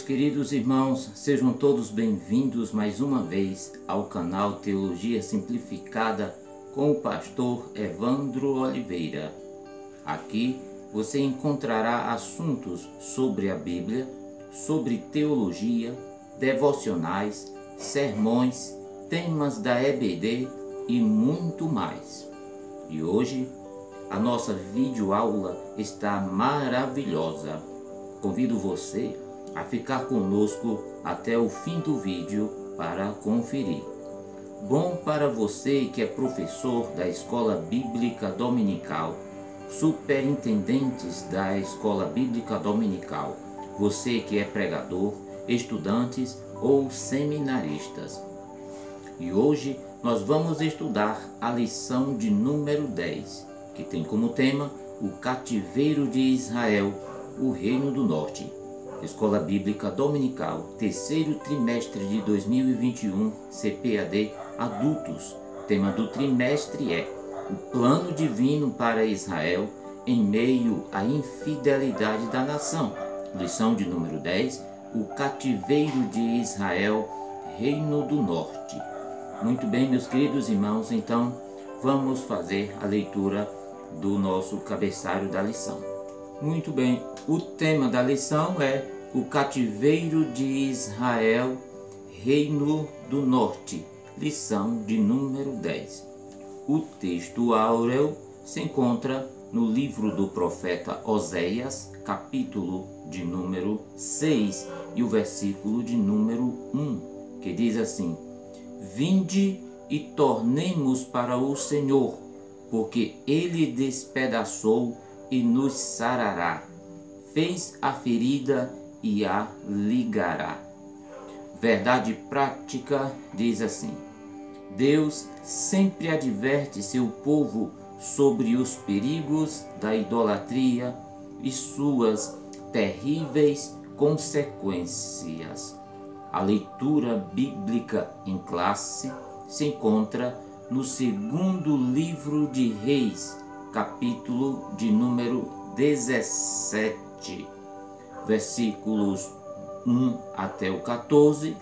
queridos irmãos, sejam todos bem-vindos mais uma vez ao canal Teologia Simplificada com o pastor Evandro Oliveira. Aqui você encontrará assuntos sobre a Bíblia, sobre teologia, devocionais, sermões, temas da EBD e muito mais. E hoje a nossa videoaula está maravilhosa. Convido você a ficar conosco até o fim do vídeo para conferir. Bom para você que é professor da Escola Bíblica Dominical, superintendentes da Escola Bíblica Dominical, você que é pregador, estudantes ou seminaristas. E hoje nós vamos estudar a lição de número 10, que tem como tema o cativeiro de Israel, o Reino do Norte. Escola Bíblica Dominical, terceiro trimestre de 2021, CPAD Adultos. Tema do trimestre é o plano divino para Israel em meio à infidelidade da nação. Lição de número 10, o cativeiro de Israel, Reino do Norte. Muito bem, meus queridos irmãos, então vamos fazer a leitura do nosso cabeçalho da lição. Muito bem, o tema da lição é o cativeiro de Israel, Reino do Norte, lição de número 10. O texto áureo se encontra no livro do profeta Oséias, capítulo de número 6 e o versículo de número 1, que diz assim: Vinde e tornemos para o Senhor, porque Ele despedaçou e nos sarará, fez a ferida e a ligará. Verdade prática diz assim: Deus sempre adverte seu povo sobre os perigos da idolatria e suas terríveis consequências. A leitura bíblica em classe se encontra no segundo livro de Reis, capítulo de número 17, versículos 1 até o 14,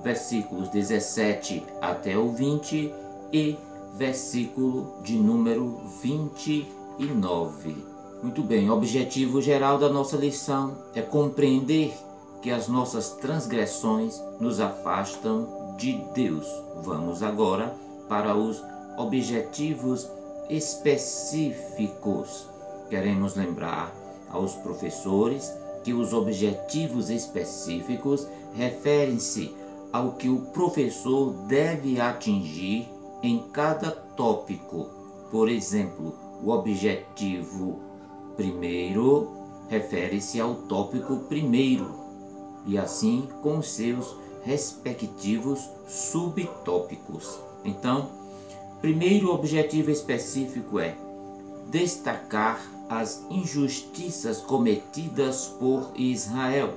versículos 17 até o 20 e versículo de número 29. Muito bem, o objetivo geral da nossa lição é compreender que as nossas transgressões nos afastam de Deus. Vamos agora para os objetivos específicos. Queremos lembrar aos professores que os objetivos específicos referem-se ao que o professor deve atingir em cada tópico. Por exemplo, o objetivo primeiro refere-se ao tópico primeiro e assim com seus respectivos subtópicos. Então, primeiro objetivo específico é destacar as injustiças cometidas por Israel.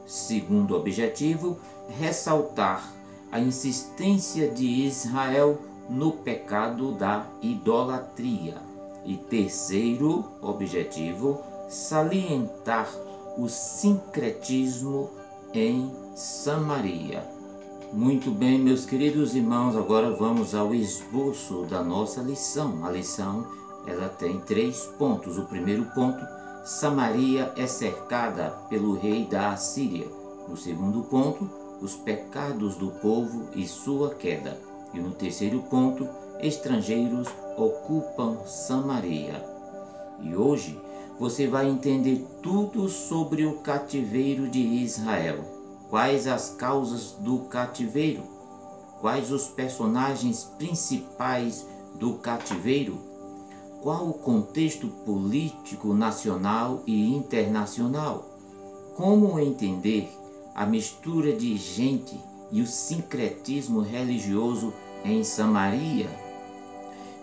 Segundo objetivo, ressaltar a insistência de Israel no pecado da idolatria. E terceiro objetivo, salientar o sincretismo em Samaria. Muito bem, meus queridos irmãos, agora vamos ao esboço da nossa lição. A lição ela tem 3 pontos. O primeiro ponto, Samaria é cercada pelo rei da Assíria. No segundo ponto, os pecados do povo e sua queda. E no terceiro ponto, estrangeiros ocupam Samaria. E hoje você vai entender tudo sobre o cativeiro de Israel. Quais as causas do cativeiro? Quais os personagens principais do cativeiro? Qual o contexto político nacional e internacional? Como entender a mistura de gente e o sincretismo religioso em Samaria?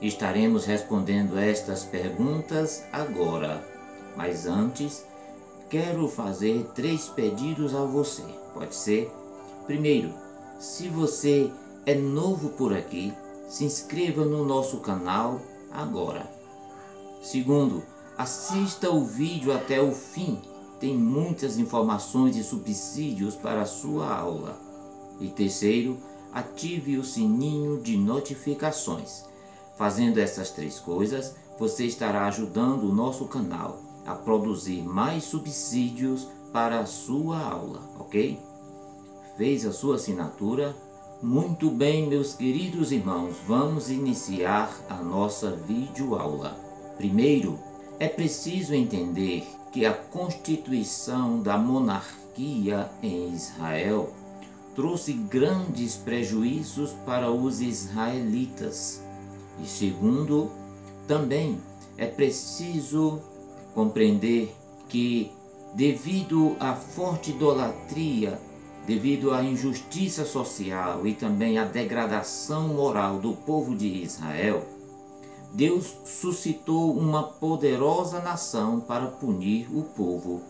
Estaremos respondendo estas perguntas agora, mas antes quero fazer 3 pedidos a você. Pode ser? Primeiro, se você é novo por aqui, se inscreva no nosso canal agora. Segundo, assista o vídeo até o fim tem muitas informações e subsídios para a sua aula. E terceiro, ative o sininho de notificações. Fazendo essas 3 coisas, você estará ajudando o nosso canal a produzir mais subsídios para a sua aula, ok? Fez a sua assinatura? Muito bem, meus queridos irmãos, vamos iniciar a nossa videoaula. Primeiro, é preciso entender que a constituição da monarquia em Israel trouxe grandes prejuízos para os israelitas. E segundo, também é preciso compreender que, devido à forte idolatria, devido à injustiça social e também à degradação moral do povo de Israel, Deus suscitou uma poderosa nação para punir o povo.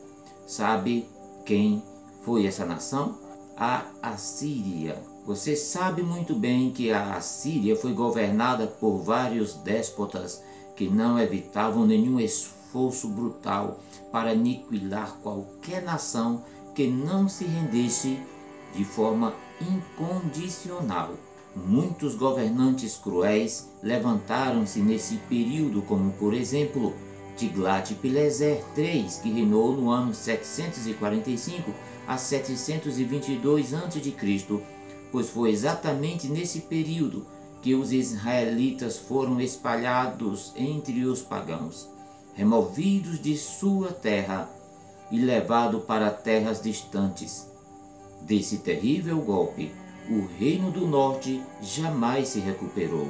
Sabe quem foi essa nação? A Assíria. Você sabe muito bem que a Assíria foi governada por vários déspotas que não evitavam nenhum esforço brutal para aniquilar qualquer nação que não se rendesse de forma incondicional. Muitos governantes cruéis levantaram-se nesse período, como por exemplo Tiglat-Pileser III, que reinou no ano 745 a 722 a.C., pois foi exatamente nesse período que os israelitas foram espalhados entre os pagãos, removidos de sua terra e levados para terras distantes. Desse terrível golpe, o Reino do Norte jamais se recuperou.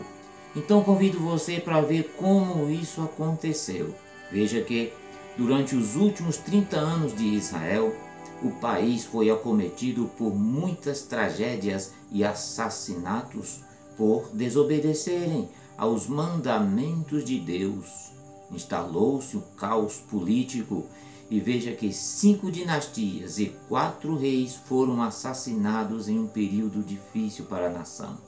Então convido você para ver como isso aconteceu. Veja que, durante os últimos 30 anos de Israel, o país foi acometido por muitas tragédias e assassinatos por desobedecerem aos mandamentos de Deus. Instalou-se o caos político e veja que 5 dinastias e 4 reis foram assassinados em um período difícil para a nação.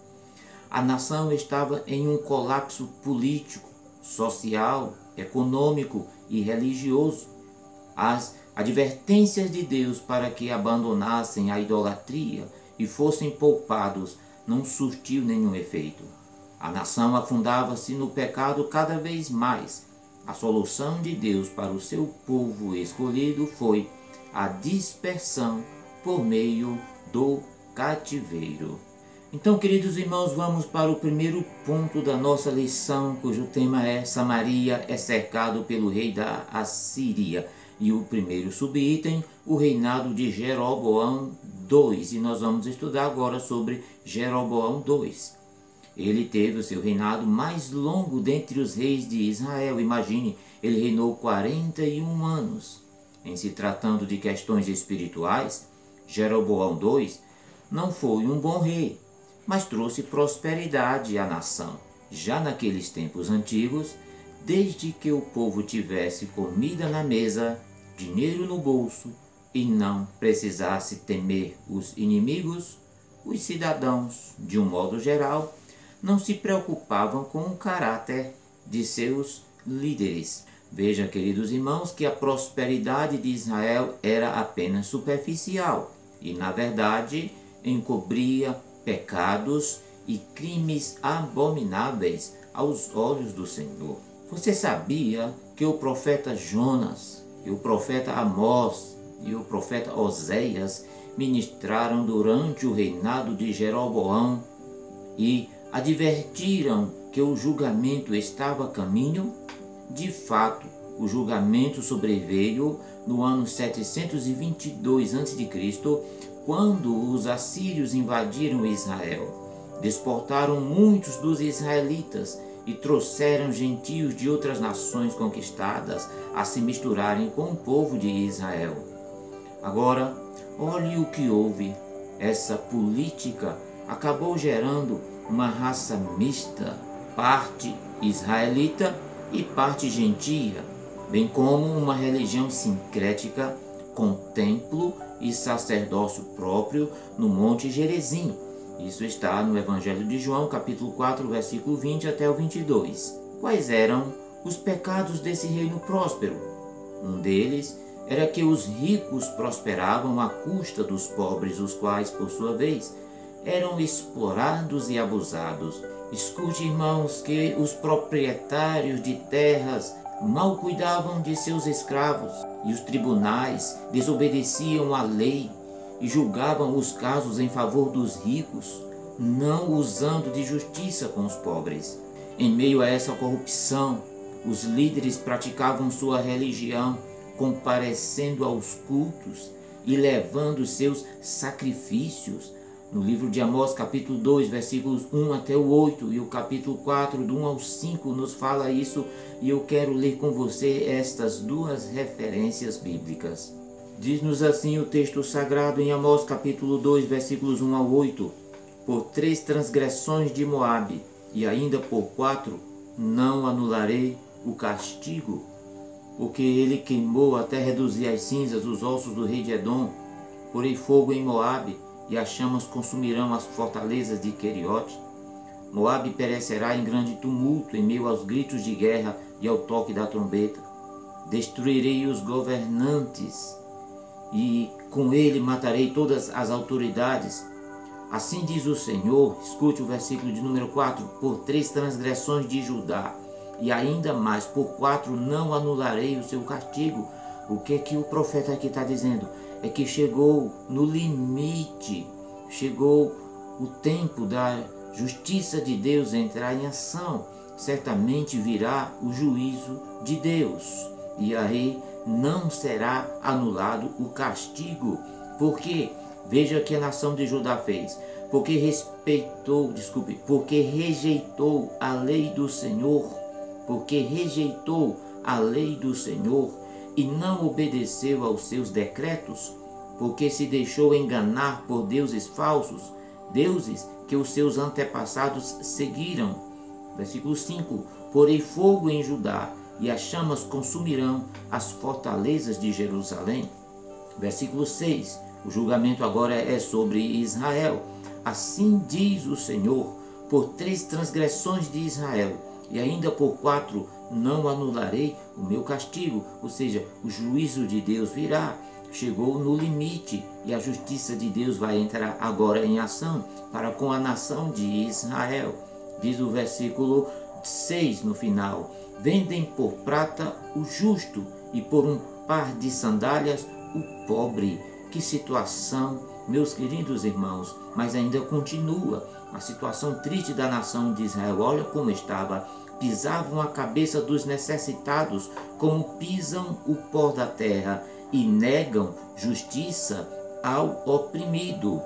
A nação estava em um colapso político, social, econômico e religioso. As advertências de Deus para que abandonassem a idolatria e fossem poupados não surtiu nenhum efeito. A nação afundava-se no pecado cada vez mais. A solução de Deus para o seu povo escolhido foi a dispersão por meio do cativeiro. Então, queridos irmãos, vamos para o primeiro ponto da nossa lição, cujo tema é Samaria é cercado pelo rei da Assíria. E o primeiro subitem, o reinado de Jeroboão II. E nós vamos estudar agora sobre Jeroboão II. Ele teve o seu reinado mais longo dentre os reis de Israel. Imagine, ele reinou 41 anos. Em se tratando de questões espirituais, Jeroboão II não foi um bom rei, mas trouxe prosperidade à nação. Já naqueles tempos antigos, desde que o povo tivesse comida na mesa, dinheiro no bolso e não precisasse temer os inimigos, os cidadãos, de um modo geral, não se preocupavam com o caráter de seus líderes. Veja, queridos irmãos, que a prosperidade de Israel era apenas superficial e, na verdade, encobria pecados e crimes abomináveis aos olhos do Senhor. Você sabia que o profeta Jonas, que o profeta Amós e o profeta Oséias ministraram durante o reinado de Jeroboão e advertiram que o julgamento estava a caminho? De fato, o julgamento sobreveio no ano 722 a.C., quando os assírios invadiram Israel. Deportaram muitos dos israelitas e trouxeram gentios de outras nações conquistadas a se misturarem com o povo de Israel. Agora, olhe o que houve. Essa política acabou gerando uma raça mista, parte israelita e parte gentia, bem como uma religião sincrética com templo e sacerdócio próprio no Monte Gerizim. Isso está no Evangelho de João, capítulo 4, versículo 20 até o 22. Quais eram os pecados desse reino próspero? Um deles era que os ricos prosperavam à custa dos pobres, os quais, por sua vez, eram explorados e abusados. Escute, irmãos, que os proprietários de terras mal cuidavam de seus escravos e os tribunais desobedeciam à lei e julgavam os casos em favor dos ricos, não usando de justiça com os pobres. Em meio a essa corrupção, os líderes praticavam sua religião, comparecendo aos cultos e levando seus sacrifícios. No livro de Amós, capítulo 2, versículos 1 até o 8, e o capítulo 4, do 1 ao 5, nos fala isso, e eu quero ler com você estas duas referências bíblicas. Diz-nos assim o texto sagrado em Amós, capítulo 2, versículos 1 ao 8: Por 3 transgressões de Moabe, e ainda por 4, não anularei o castigo, porque ele queimou até reduzir às cinzas os ossos do rei de Edom. Porei fogo em Moabe, e as chamas consumirão as fortalezas de Queriote. Moabe perecerá em grande tumulto, em meio aos gritos de guerra e ao toque da trombeta. Destruirei os governantes, e com ele matarei todas as autoridades. Assim diz o Senhor. Escute o versículo de número 4: Por 3 transgressões de Judá, e ainda mais por 4, não anularei o seu castigo. O que o profeta aqui está dizendo? É que chegou no limite, chegou o tempo da justiça de Deus entrar em ação. Certamente virá o juízo de Deus, e aí não será anulado o castigo. Por quê? Veja o que a nação de Judá fez. Porque rejeitou a lei do Senhor, porque rejeitou a lei do Senhor e não obedeceu aos seus decretos, porque se deixou enganar por deuses falsos, deuses que os seus antepassados seguiram. Versículo 5: Porei fogo em Judá, e as chamas consumirão as fortalezas de Jerusalém. Versículo 6: O julgamento agora é sobre Israel. Assim diz o Senhor: por 3 transgressões de Israel, e ainda por 4, não anularei o meu castigo. Ou seja, o juízo de Deus virá. Chegou no limite, e a justiça de Deus vai entrar agora em ação para com a nação de Israel. Diz o versículo 6 no final: vendem por prata o justo, e por um par de sandálias o pobre. Que situação, meus queridos irmãos, mas ainda continua a situação triste da nação de Israel. Olha como estava: pisavam a cabeça dos necessitados, como pisam o pó da terra, e negam justiça ao oprimido.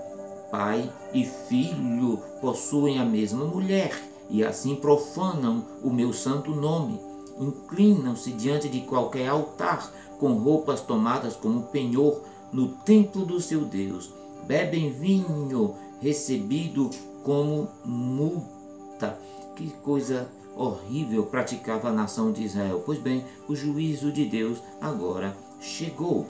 Pai e filho possuem a mesma mulher, e assim profanam o meu santo nome. Inclinam-se diante de qualquer altar, com roupas tomadas como penhor no templo do seu Deus. Bebem vinho recebido como multa. Que coisa horrível praticava a nação de Israel. Pois bem, o juízo de Deus agora chegou.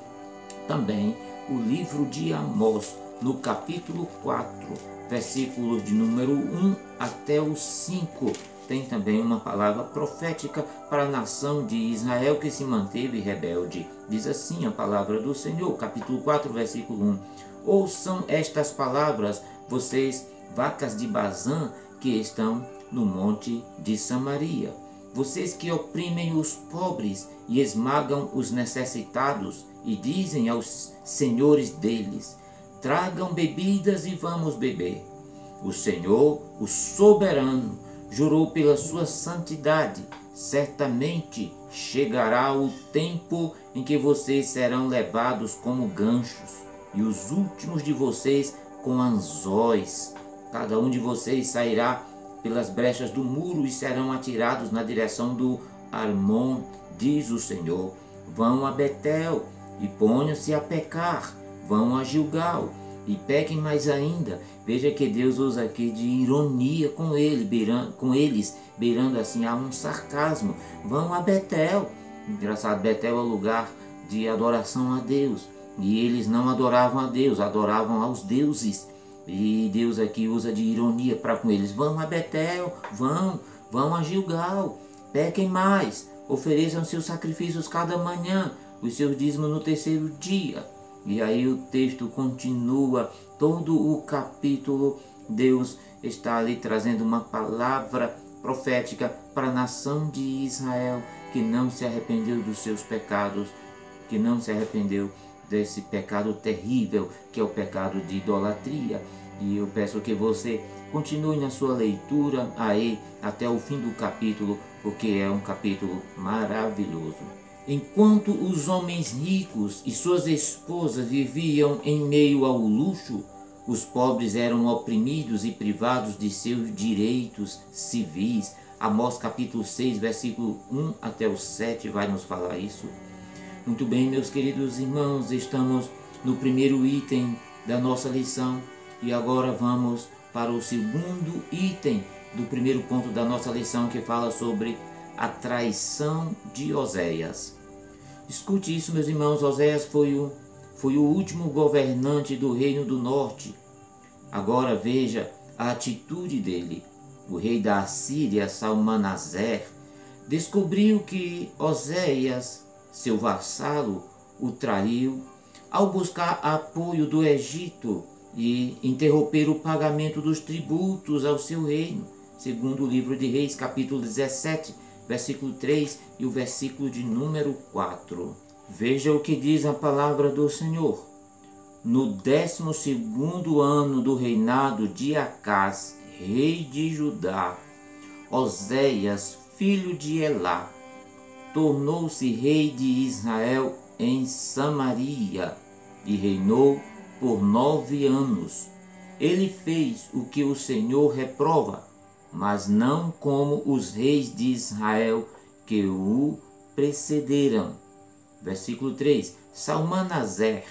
Também o livro de Amós, no capítulo 4, versículos de número 1 até o 5, tem também uma palavra profética para a nação de Israel que se manteve rebelde. Diz assim a palavra do Senhor, capítulo 4, versículo 1. Ouçam estas palavras, vocês, vacas de Bazã, que estão no monte de Samaria. Vocês que oprimem os pobres e esmagam os necessitados, e dizem aos senhores deles: tragam bebidas e vamos beber. O Senhor, o soberano, jurou pela sua santidade: certamente chegará o tempo em que vocês serão levados como ganchos, e os últimos de vocês com anzóis. Cada um de vocês sairá pelas brechas do muro e serão atirados na direção do Armon, diz o Senhor. Vão a Betel e ponham-se a pecar, vão a Gilgal e pequem mais ainda. Veja que Deus usa aqui de ironia com eles, beirando assim a um sarcasmo. Vão a Betel. Engraçado, Betel é o lugar de adoração a Deus, e eles não adoravam a Deus, adoravam aos deuses. E Deus aqui usa de ironia para com eles. Vão a Betel, vão a Gilgal, pequem mais, ofereçam seus sacrifícios cada manhã, os seus dízimos no terceiro dia. E aí o texto continua, todo o capítulo, Deus está ali trazendo uma palavra profética para a nação de Israel, que não se arrependeu dos seus pecados, que não se arrependeu desse pecado terrível, que é o pecado de idolatria. E eu peço que você continue na sua leitura aí até o fim do capítulo, porque é um capítulo maravilhoso. Enquanto os homens ricos e suas esposas viviam em meio ao luxo, os pobres eram oprimidos e privados de seus direitos civis. Amós capítulo 6, versículo 1 até o 7 vai nos falar isso. Muito bem, meus queridos irmãos, estamos no primeiro item da nossa lição e agora vamos para o segundo item do primeiro ponto da nossa lição, que fala sobre a traição de Oséias. Escute isso, meus irmãos. Oséias foi o último governante do reino do norte. Agora veja a atitude dele. O rei da Assíria, Salmanaser, descobriu que Oséias, seu vassalo, o traiu ao buscar apoio do Egito e interromper o pagamento dos tributos ao seu reino, segundo o livro de Reis, capítulo 17, versículo 3 e o versículo de número 4. Veja o que diz a palavra do Senhor. No 12º ano do reinado de Acás, rei de Judá, Oséias, filho de Elá, tornou-se rei de Israel em Samaria e reinou por 9 anos. Ele fez o que o Senhor reprova, mas não como os reis de Israel que o precederam. Versículo 3. Salmanaser,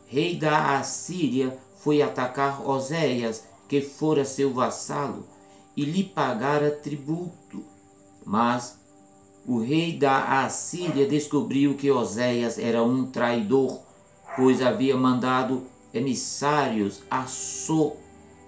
rei da Assíria, foi atacar Oséias, que fora seu vassalo, e lhe pagara tributo. Mas o rei da Assíria descobriu que Oséias era um traidor, pois havia mandado emissários a So,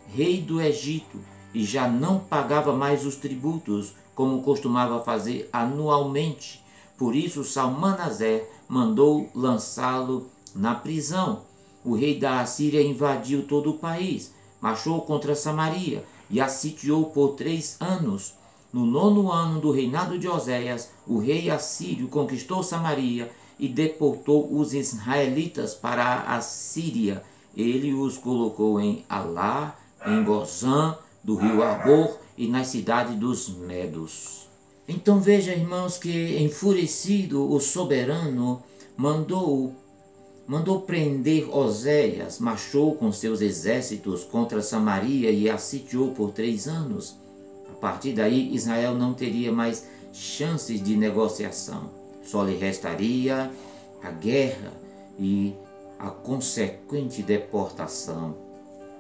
rei do Egito, e já não pagava mais os tributos, como costumava fazer anualmente. Por isso Salmanaser mandou lançá-lo na prisão. O rei da Assíria invadiu todo o país, marchou contra Samaria e a sitiou por 3 anos. No 9º ano do reinado de Oséias, o rei assírio conquistou Samaria e deportou os israelitas para a Síria. Ele os colocou em Alá, em Gozã, do rio Arbor e nas cidades dos Medos. Então veja, irmãos, que enfurecido o soberano mandou prender Oséias, marchou com seus exércitos contra Samaria e a sitiou por 3 anos. A partir daí, Israel não teria mais chances de negociação. Só lhe restaria a guerra e a consequente deportação.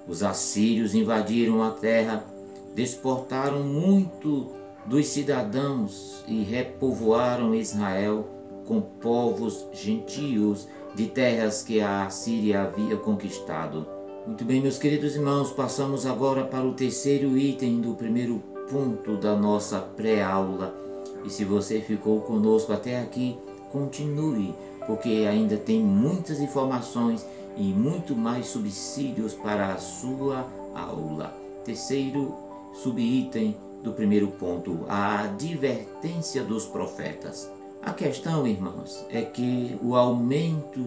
Os assírios invadiram a terra, deportaram muito dos cidadãos e repovoaram Israel com povos gentios de terras que a Assíria havia conquistado. Muito bem, meus queridos irmãos, passamos agora para o terceiro item do primeiro ponto da nossa pré-aula. E se você ficou conosco até aqui, continue, porque ainda tem muitas informações e muito mais subsídios para a sua aula. Terceiro subitem do primeiro ponto, a advertência dos profetas. A questão, irmãos, é que o aumento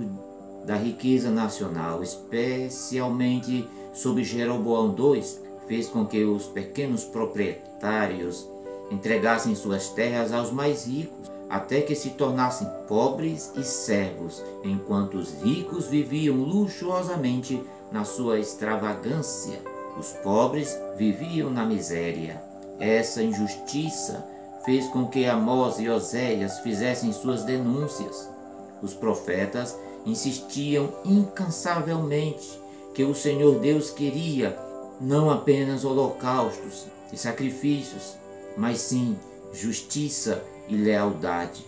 da riqueza nacional, especialmente sob Jeroboão II, fez com que os pequenos proprietários entregassem suas terras aos mais ricos, até que se tornassem pobres e servos, enquanto os ricos viviam luxuosamente na sua extravagância. Os pobres viviam na miséria. Essa injustiça fez com que Amós e Oséias fizessem suas denúncias. Os profetas insistiam incansavelmente que o Senhor Deus queria não apenas holocaustos e sacrifícios, mas sim justiça e lealdade.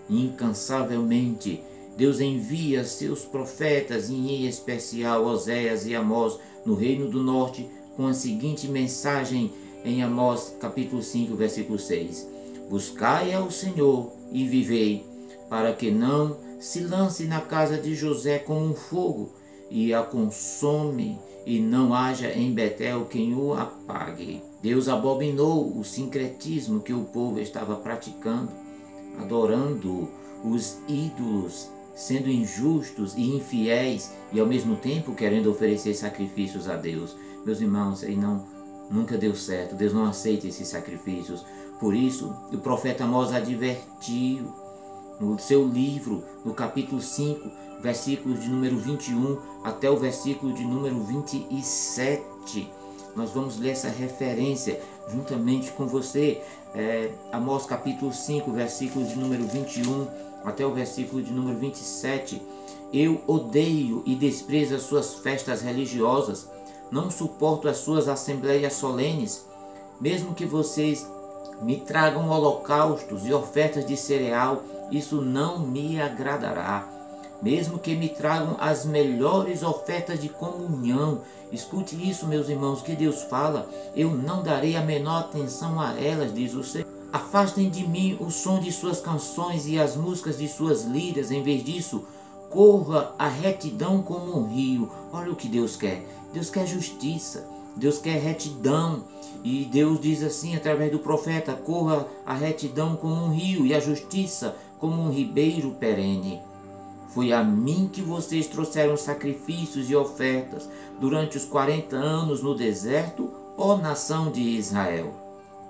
Incansavelmente, Deus envia seus profetas, e em especial Oséias e Amós, no reino do norte, com a seguinte mensagem em Amós capítulo 5, versículo 6. Buscai ao Senhor e vivei, para que não se lance na casa de José como um fogo, e a consome, e não haja em Betel quem o apague. Deus abominou o sincretismo que o povo estava praticando, adorando os ídolos, sendo injustos e infiéis, e ao mesmo tempo querendo oferecer sacrifícios a Deus. Meus irmãos, aí nunca deu certo. Deus não aceita esses sacrifícios. Por isso, o profeta Amós advertiu no seu livro, no capítulo 5, versículos de número 21 até o versículo de número 27. Nós vamos ler essa referência juntamente com você. Amós capítulo 5, versículos de número 21 até o versículo de número 27. Eu odeio e desprezo as suas festas religiosas, não suporto as suas assembleias solenes. Mesmo que vocês me tragam holocaustos e ofertas de cereal, isso não me agradará. Mesmo que me tragam as melhores ofertas de comunhão, escute isso, meus irmãos, que Deus fala, eu não darei a menor atenção a elas, diz o Senhor. Afastem de mim o som de suas canções e as músicas de suas liras. Em vez disso, corra a retidão como um rio. Olha o que Deus quer. Deus quer justiça. Deus quer retidão. E Deus diz assim através do profeta: corra a retidão como um rio e a justiça como um ribeiro perene. Foi a mim que vocês trouxeram sacrifícios e ofertas durante os 40 anos no deserto, ó nação de Israel.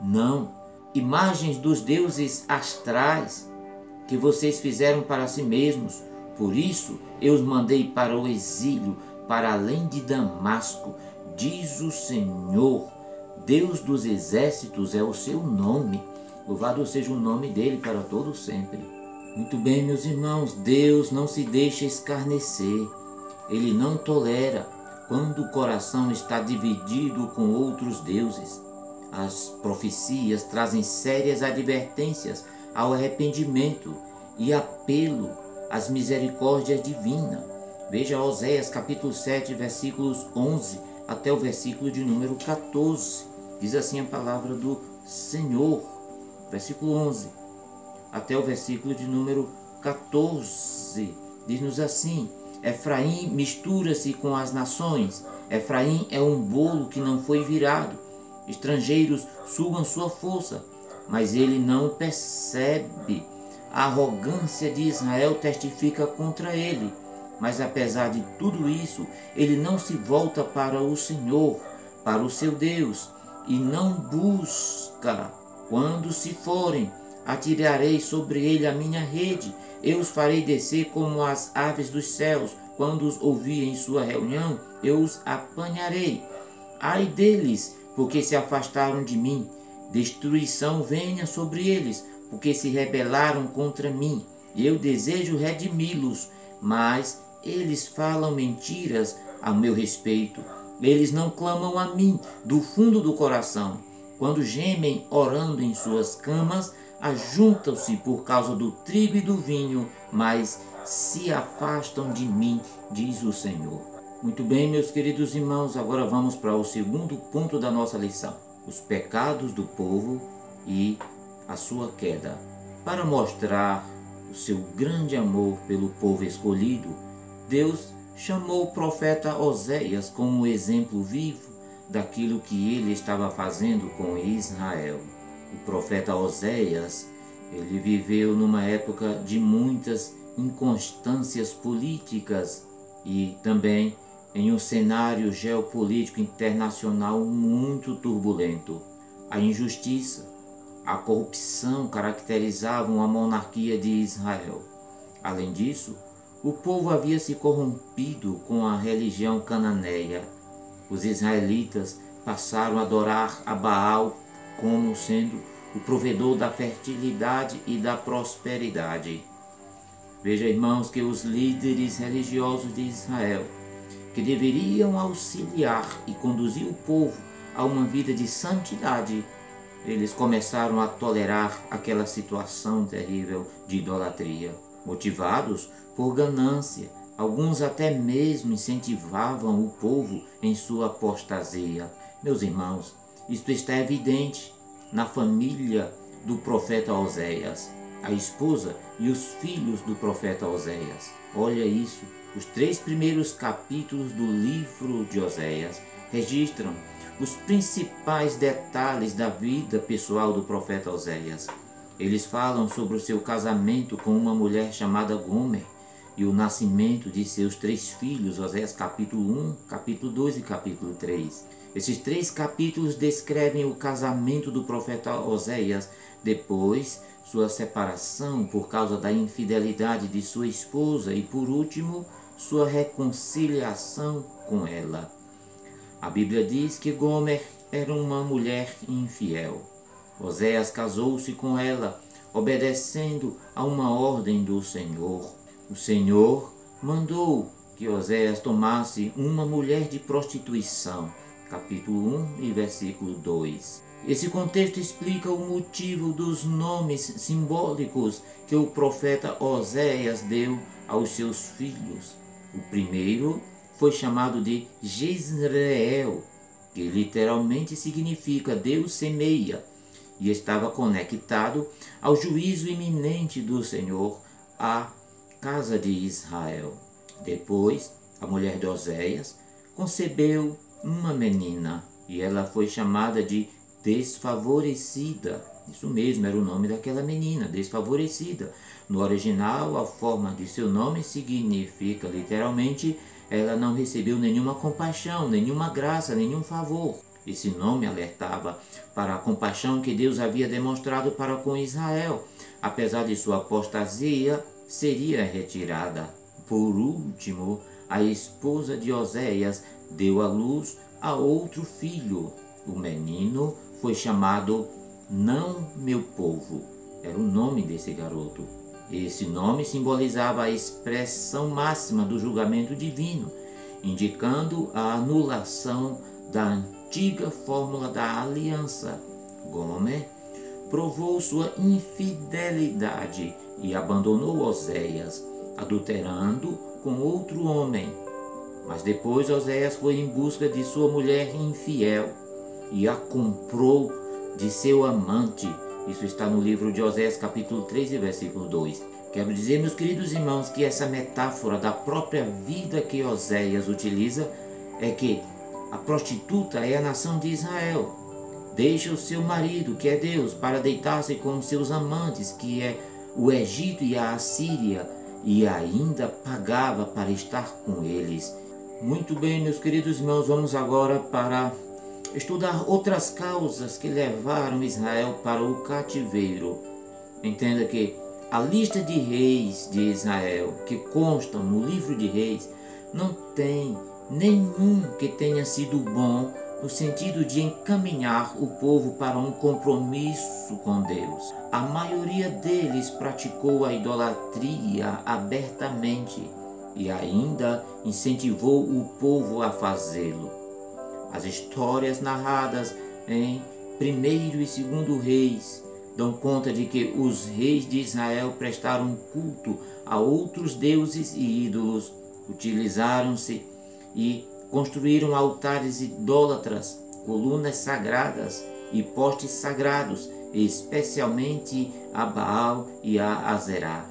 Não, imagens dos deuses astrais que vocês fizeram para si mesmos. Por isso eu os mandei para o exílio, para além de Damasco, diz o Senhor. Deus dos exércitos é o seu nome. Louvado seja o nome dele para todo sempre. Muito bem, meus irmãos, Deus não se deixa escarnecer. Ele não tolera quando o coração está dividido com outros deuses. As profecias trazem sérias advertências ao arrependimento e apelo às misericórdias divinas. Veja Oséias capítulo 7, versículos 11 até o versículo de número 14. Diz assim a palavra do Senhor, versículo 11 até o versículo de número 14. Diz-nos assim: Efraim mistura-se com as nações. Efraim é um bolo que não foi virado. Estrangeiros sugam sua força, mas ele não percebe. A arrogância de Israel testifica contra ele. Mas apesar de tudo isso, ele não se volta para o Senhor, para o seu Deus, e não busca. Quando se forem, atirarei sobre ele a minha rede, eu os farei descer como as aves dos céus. Quando os ouvir em sua reunião, eu os apanharei. Ai deles, porque se afastaram de mim. Destruição venha sobre eles, porque se rebelaram contra mim. Eu desejo redimi-los, mas eles falam mentiras a meu respeito. Eles não clamam a mim do fundo do coração. Quando gemem orando em suas camas, ajuntam-se por causa do trigo e do vinho, mas se afastam de mim, diz o Senhor. Muito bem, meus queridos irmãos, agora vamos para o segundo ponto da nossa lição: os pecados do povo e a sua queda. Para mostrar o seu grande amor pelo povo escolhido, Deus chamou o profeta Oséias como exemplo vivo daquilo que ele estava fazendo com Israel. O profeta Oséias, ele viveu numa época de muitas inconstâncias políticas e também em um cenário geopolítico internacional muito turbulento. A injustiça, a corrupção caracterizavam a monarquia de Israel. Além disso, o povo havia se corrompido com a religião cananeia. Os israelitas passaram a adorar a Baal como sendo o provedor da fertilidade e da prosperidade. Veja, irmãos, que os líderes religiosos de Israel, que deveriam auxiliar e conduzir o povo a uma vida de santidade, eles começaram a tolerar aquela situação terrível de idolatria. Motivados por ganância, alguns até mesmo incentivavam o povo em sua apostasia. Meus irmãos, isto está evidente na família do profeta Oséias. a esposa e os filhos do profeta Oséias. Olha isso, os 3 primeiros capítulos do livro de Oséias registram os principais detalhes da vida pessoal do profeta Oséias. Eles falam sobre o seu casamento com uma mulher chamada Gomer e o nascimento de seus 3 filhos, Oséias capítulo 1, capítulo 2 e capítulo 3. Esses 3 capítulos descrevem o casamento do profeta Oséias, depois sua separação por causa da infidelidade de sua esposa e, por último, sua reconciliação com ela. A Bíblia diz que Gomer era uma mulher infiel. Oséias casou-se com ela, obedecendo a uma ordem do Senhor. O Senhor mandou que Oséias tomasse uma mulher de prostituição. Capítulo 1 e versículo 2. Esse contexto explica o motivo dos nomes simbólicos que o profeta Oséias deu aos seus filhos. O primeiro foi chamado de Jezreel, que literalmente significa Deus semeia, e estava conectado ao juízo iminente do Senhor à casa de Israel. Depois, a mulher de Oséias concebeu uma menina e ela foi chamada de Desfavorecida. Isso mesmo, era o nome daquela menina, Desfavorecida. No original, a forma de seu nome significa literalmente: ela não recebeu nenhuma compaixão, nenhuma graça, nenhum favor. Esse nome alertava para a compaixão que Deus havia demonstrado para com Israel. Apesar de sua apostasia, seria retirada. Por último, a esposa de Oséias deu à luz a outro filho. O menino foi chamado Não Meu Povo. Era o nome desse garoto. Esse nome simbolizava a expressão máxima do julgamento divino, indicando a anulação da antiga fórmula da aliança. Gomer provou sua infidelidade e abandonou Oséias, adulterando com outro homem. Mas depois Oséias foi em busca de sua mulher infiel e a comprou de seu amante. Isso está no livro de Oséias capítulo 3 e versículo 2. Quero dizer, meus queridos irmãos, que essa metáfora da própria vida que Oséias utiliza é que a prostituta é a nação de Israel. Deixa o seu marido, que é Deus, para deitar-se com seus amantes, que é o Egito e a Assíria, e ainda pagava para estar com eles. Muito bem, meus queridos irmãos, vamos agora para estudar outras causas que levaram Israel para o cativeiro. Entenda que a lista de reis de Israel que constam no livro de Reis não tem nenhum que tenha sido bom no sentido de encaminhar o povo para um compromisso com Deus. A maioria deles praticou a idolatria abertamente e ainda incentivou o povo a fazê-lo. As histórias narradas em 1º e 2º Reis dão conta de que os reis de Israel prestaram culto a outros deuses e ídolos, utilizaram-se e construíram altares idólatras, colunas sagradas e postes sagrados, especialmente a Baal e a Azerá.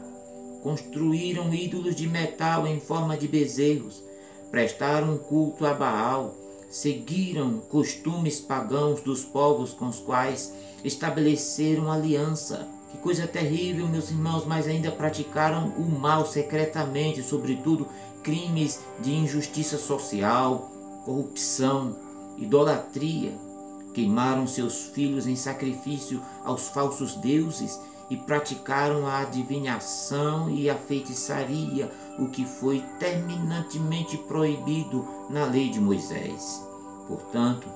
Construíram ídolos de metal em forma de bezerros, prestaram culto a Baal, seguiram costumes pagãos dos povos com os quais estabeleceram aliança. Que coisa terrível, meus irmãos, mas ainda praticaram o mal secretamente, sobretudo crimes de injustiça social, corrupção, idolatria. Queimaram seus filhos em sacrifício aos falsos deuses e praticaram a adivinhação e a feitiçaria, o que foi terminantemente proibido na lei de Moisés. Portanto,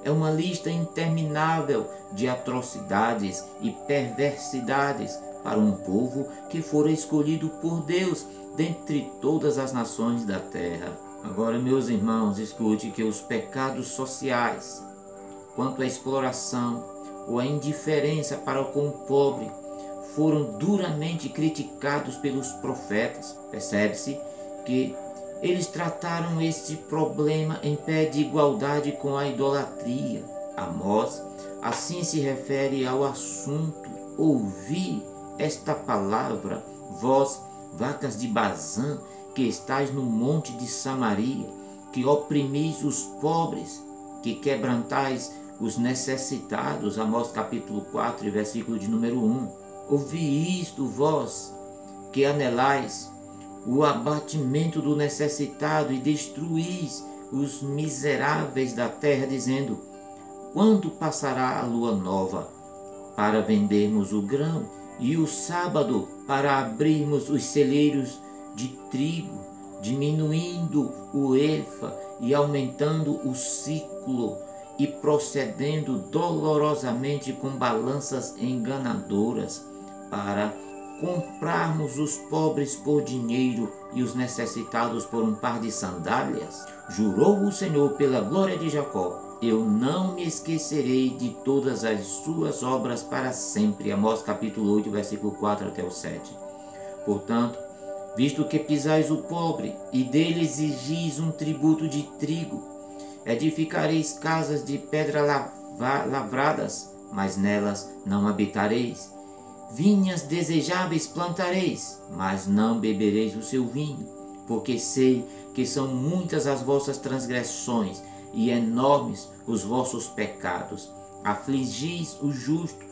é uma lista interminável de atrocidades e perversidades para um povo que fora escolhido por Deus dentre todas as nações da terra. Agora, meus irmãos, escute que os pecados sociais, quanto à exploração ou a indiferença para com o pobre, foram duramente criticados pelos profetas. Percebe-se que eles trataram este problema em pé de igualdade com a idolatria. Amós assim se refere ao assunto: ouvi esta palavra, vós, vacas de Bazã, que estáis no monte de Samaria, que oprimis os pobres, que quebrantais os necessitados. Amós capítulo 4, versículo de número 1. Ouvi isto, vós, que anelais o abatimento do necessitado e destruís os miseráveis da terra, dizendo: quando passará a lua nova para vendermos o grão, e o sábado para abrirmos os celeiros de trigo, diminuindo o efa e aumentando o ciclo, e procedendo dolorosamente com balanças enganadoras, para comprarmos os pobres por dinheiro e os necessitados por um par de sandálias? Jurou o Senhor pela glória de Jacó: eu não me esquecerei de todas as suas obras para sempre. Amós capítulo 8, versículo 4 até o 7. Portanto, visto que pisais o pobre e dele exigis um tributo de trigo, edificareis casas de pedra lavradas, mas nelas não habitareis. Vinhas desejáveis plantareis, mas não bebereis o seu vinho, porque sei que são muitas as vossas transgressões e enormes os vossos pecados. Afligis os justos,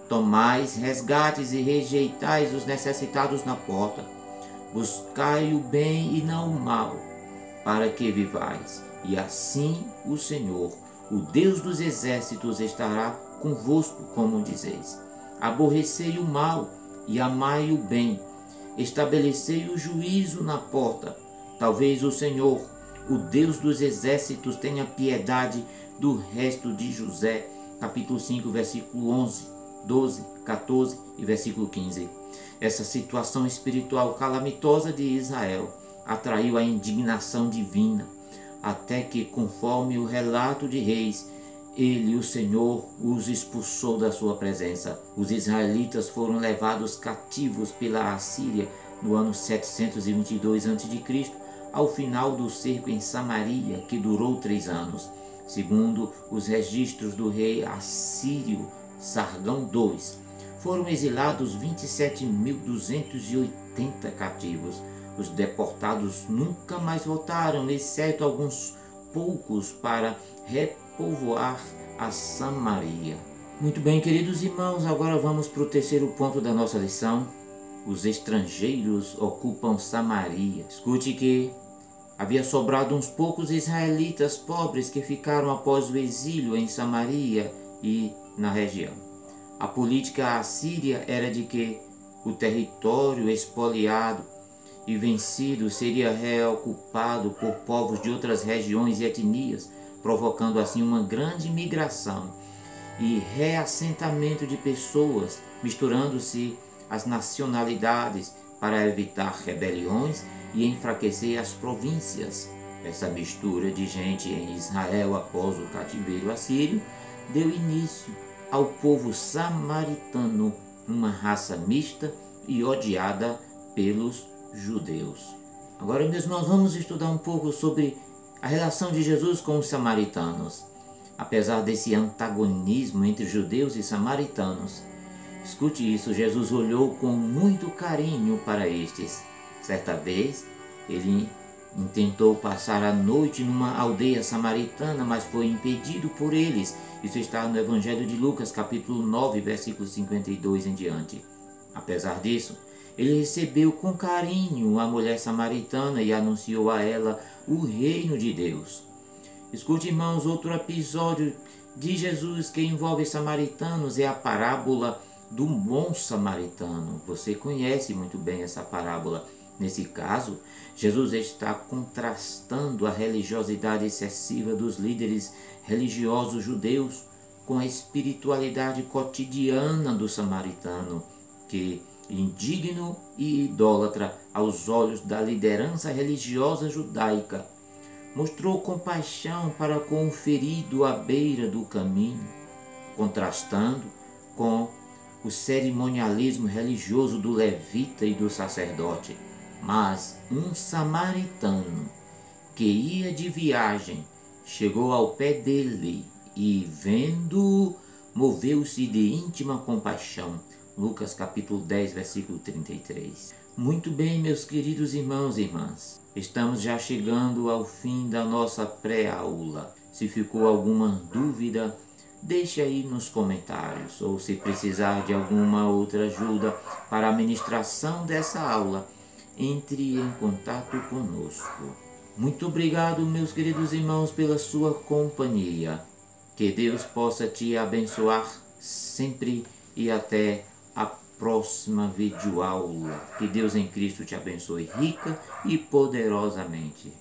tomais resgates e rejeitais os necessitados na porta. Buscai o bem e não o mal, para que vivais. E assim o Senhor, o Deus dos exércitos, estará convosco, como dizeis. Aborrecei o mal e amai o bem. Estabelecei o juízo na porta. Talvez o Senhor, o Deus dos exércitos, tenha piedade do resto de José. Capítulo 5, versículo 11, 12, 14 e versículo 15. Essa situação espiritual calamitosa de Israel atraiu a indignação divina, até que, conforme o relato de Reis, ele, o Senhor, os expulsou da sua presença. Os israelitas foram levados cativos pela Assíria no ano 722 a.C., ao final do cerco em Samaria, que durou 3 anos. Segundo os registros do rei assírio Sargão II, foram exilados 27.280 cativos. Os deportados nunca mais voltaram, exceto alguns poucos, para repovoar a Samaria. Muito bem, queridos irmãos, agora vamos para o terceiro ponto da nossa lição. Os estrangeiros ocupam Samaria. Escute que havia sobrado uns poucos israelitas pobres que ficaram após o exílio em Samaria e na região. A política assíria era de que o território expoliado e vencido seria reocupado por povos de outras regiões e etnias, provocando assim uma grande migração e reassentamento de pessoas, misturando-se as nacionalidades para evitar rebeliões e enfraquecer as províncias. Essa mistura de gente em Israel após o cativeiro assírio deu início ao povo samaritano, uma raça mista e odiada pelos judeus. Agora, meus irmãos, vamos estudar um pouco sobre a relação de Jesus com os samaritanos. Apesar desse antagonismo entre judeus e samaritanos, escute isso, Jesus olhou com muito carinho para estes. Certa vez, ele intentou passar a noite numa aldeia samaritana, mas foi impedido por eles. Isso está no Evangelho de Lucas, capítulo 9, versículo 52 em diante. Apesar disso, ele recebeu com carinho a mulher samaritana e anunciou a ela o reino de Deus. Escute, irmãos, outro episódio de Jesus que envolve samaritanos é a parábola do bom samaritano. Você conhece muito bem essa parábola. Nesse caso, Jesus está contrastando a religiosidade excessiva dos líderes religiosos judeus com a espiritualidade cotidiana do samaritano, que, indigno e idólatra aos olhos da liderança religiosa judaica, mostrou compaixão para com o ferido à beira do caminho, contrastando com o cerimonialismo religioso do levita e do sacerdote. Mas um samaritano que ia de viagem chegou ao pé dele e, vendo-o, moveu-se de íntima compaixão, Lucas capítulo 10, versículo 33. Muito bem, meus queridos irmãos e irmãs, estamos já chegando ao fim da nossa pré-aula. Se ficou alguma dúvida, deixe aí nos comentários, ou se precisar de alguma outra ajuda para a ministração dessa aula, entre em contato conosco. Muito obrigado, meus queridos irmãos, pela sua companhia. Que Deus possa te abençoar sempre e até a próxima videoaula. Que Deus em Cristo te abençoe rica e poderosamente.